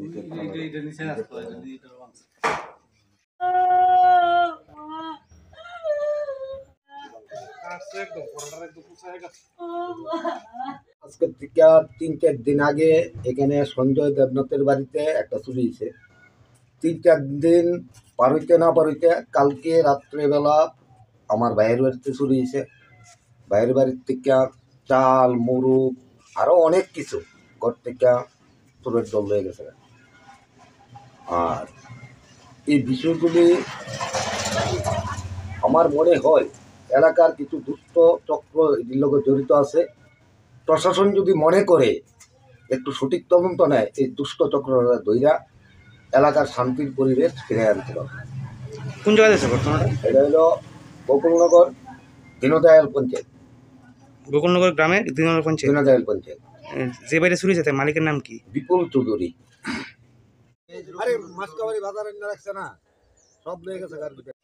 আজকে থেকে 3-4 দিন আগে এখানে সঞ্জয় দেবনাথের বাড়িতে একটা চুরি হয়েছে। 3-4 দিন পার হইতে কালকে রাত্রেবেলা আমার ভাইয়ের বাড়িতে চুরি হয়েছে। ভাইয়ের বাড়ির থেকে চাল মুরগ আরও অনেক কিছু ঘর থেকে চোরের দল হয়ে গেছে। আর এই বিষয়গুলি আমার মনে হয় এলাকার কিছু দুষ্ট চক্র এটির লোক জড়িত আছে। প্রশাসন যদি মনে করে একটু সঠিক তদন্ত নেয়, এই দুষ্ট চক্ররা দইরা এলাকার শান্তির পরিবেশ ফিরে আনতে হবে। কোন জায়গায় আছে ঘটনাটা? এটা হলো গোকুলনগর দীনদয়াল পঞ্চায়েত। গোকুলনগর গ্রামে দীনদয়াল পঞ্চায়েত। দীনদয়াল পঞ্চায়েত। যে বাড়িতে চুরি হয়েছে মালিকের নাম কি? বিপুল চৌধুরী। আরে মাসকাবাড়ি বাজারে না রাখছে না, সব লেগে গেছে গার ভিতরে।